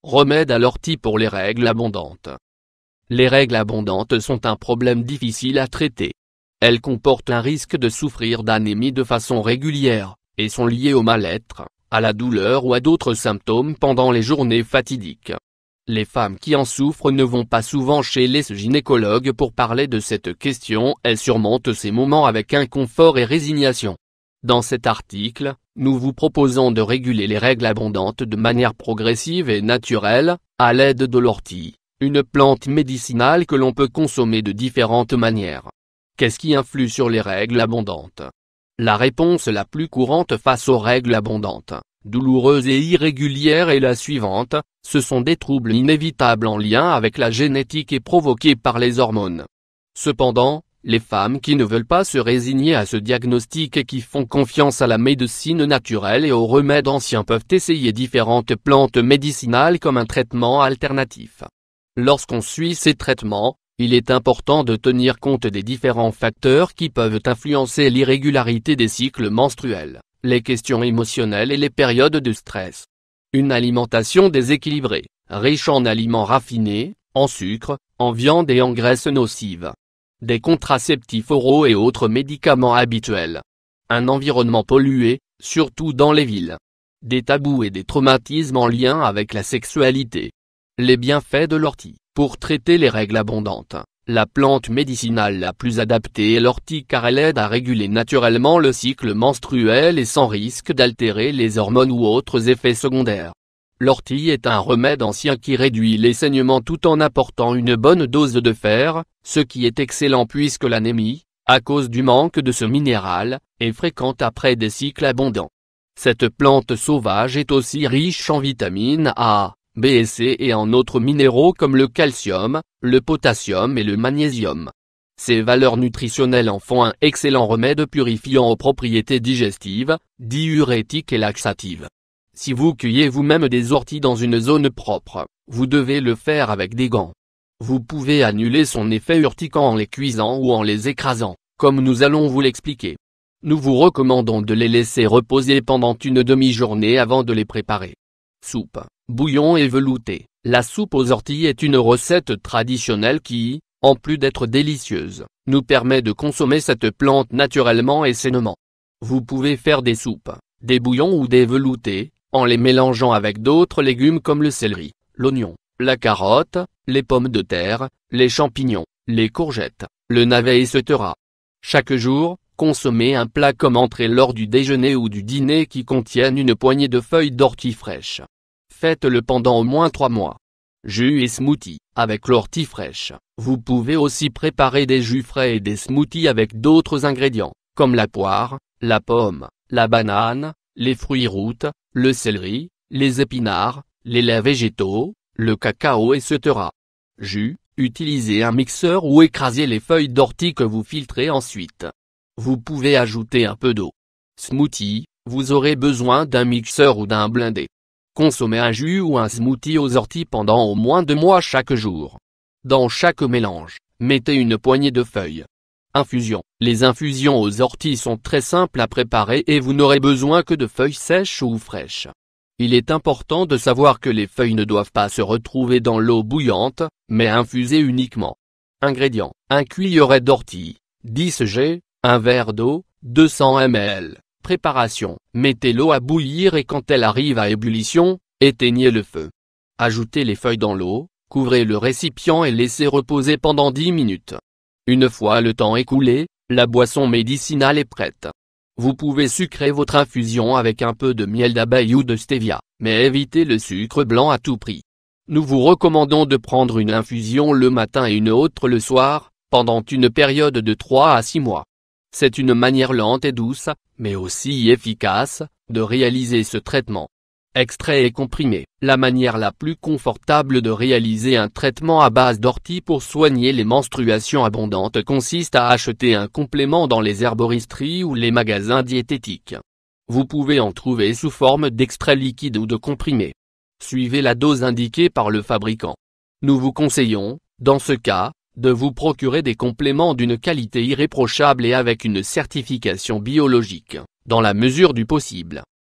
Remède à l'ortie pour les règles abondantes. Les règles abondantes sont un problème difficile à traiter. Elles comportent un risque de souffrir d'anémie de façon régulière, et sont liées au mal-être, à la douleur ou à d'autres symptômes pendant les journées fatidiques. Les femmes qui en souffrent ne vont pas souvent chez les gynécologues pour parler de cette question, elles surmontent ces moments avec inconfort et résignation. Dans cet article, nous vous proposons de réguler les règles abondantes de manière progressive et naturelle, à l'aide de l'ortie, une plante médicinale que l'on peut consommer de différentes manières. Qu'est-ce qui influe sur les règles abondantes? La réponse la plus courante face aux règles abondantes, douloureuses et irrégulières est la suivante: ce sont des troubles inévitables en lien avec la génétique et provoqués par les hormones. Cependant, les femmes qui ne veulent pas se résigner à ce diagnostic et qui font confiance à la médecine naturelle et aux remèdes anciens peuvent essayer différentes plantes médicinales comme un traitement alternatif. Lorsqu'on suit ces traitements, il est important de tenir compte des différents facteurs qui peuvent influencer l'irrégularité des cycles menstruels, les questions émotionnelles et les périodes de stress. Une alimentation déséquilibrée, riche en aliments raffinés, en sucre, en viande et en graisses nocives. Des contraceptifs oraux et autres médicaments habituels. Un environnement pollué, surtout dans les villes. Des tabous et des traumatismes en lien avec la sexualité. Les bienfaits de l'ortie. Pour traiter les règles abondantes, la plante médicinale la plus adaptée est l'ortie car elle aide à réguler naturellement le cycle menstruel et sans risque d'altérer les hormones ou autres effets secondaires. L'ortie est un remède ancien qui réduit les saignements tout en apportant une bonne dose de fer, ce qui est excellent puisque l'anémie, à cause du manque de ce minéral, est fréquente après des cycles abondants. Cette plante sauvage est aussi riche en vitamines A, B et C et en autres minéraux comme le calcium, le potassium et le magnésium. Ces valeurs nutritionnelles en font un excellent remède purifiant aux propriétés digestives, diurétiques et laxatives. Si vous cueillez vous-même des orties dans une zone propre, vous devez le faire avec des gants. Vous pouvez annuler son effet urticant en les cuisant ou en les écrasant, comme nous allons vous l'expliquer. Nous vous recommandons de les laisser reposer pendant une demi-journée avant de les préparer. Soupe, bouillon et velouté. La soupe aux orties est une recette traditionnelle qui, en plus d'être délicieuse, nous permet de consommer cette plante naturellement et sainement. Vous pouvez faire des soupes, des bouillons ou des veloutés, en les mélangeant avec d'autres légumes comme le céleri, l'oignon, la carotte, les pommes de terre, les champignons, les courgettes, le navet etc. Chaque jour, consommez un plat comme entrée lors du déjeuner ou du dîner qui contienne une poignée de feuilles d'ortie fraîches. Faites-le pendant au moins 3 mois. Jus et smoothie. Avec l'ortie fraîche, vous pouvez aussi préparer des jus frais et des smoothies avec d'autres ingrédients, comme la poire, la pomme, la banane, les fruits routes, le céleri, les épinards, les laits végétaux, le cacao etc. Jus, utilisez un mixeur ou écrasez les feuilles d'ortie que vous filtrez ensuite. Vous pouvez ajouter un peu d'eau. Smoothie, vous aurez besoin d'un mixeur ou d'un blendé. Consommez un jus ou un smoothie aux orties pendant au moins 2 mois chaque jour. Dans chaque mélange, mettez une poignée de feuilles. Infusion. Les infusions aux orties sont très simples à préparer et vous n'aurez besoin que de feuilles sèches ou fraîches. Il est important de savoir que les feuilles ne doivent pas se retrouver dans l'eau bouillante, mais infusées uniquement. Ingrédients. 1 cuillerée d'ortie, 10 g, 1 verre d'eau, 200 ml. Préparation. Mettez l'eau à bouillir et quand elle arrive à ébullition, éteignez le feu. Ajoutez les feuilles dans l'eau, couvrez le récipient et laissez reposer pendant 10 minutes. Une fois le temps écoulé, la boisson médicinale est prête. Vous pouvez sucrer votre infusion avec un peu de miel d'abeille ou de stevia, mais évitez le sucre blanc à tout prix. Nous vous recommandons de prendre une infusion le matin et une autre le soir, pendant une période de 3 à 6 mois. C'est une manière lente et douce, mais aussi efficace, de réaliser ce traitement. Extrait et comprimé. La manière la plus confortable de réaliser un traitement à base d'ortie pour soigner les menstruations abondantes consiste à acheter un complément dans les herboristeries ou les magasins diététiques. Vous pouvez en trouver sous forme d'extrait liquide ou de comprimé. Suivez la dose indiquée par le fabricant. Nous vous conseillons, dans ce cas, de vous procurer des compléments d'une qualité irréprochable et avec une certification biologique, dans la mesure du possible.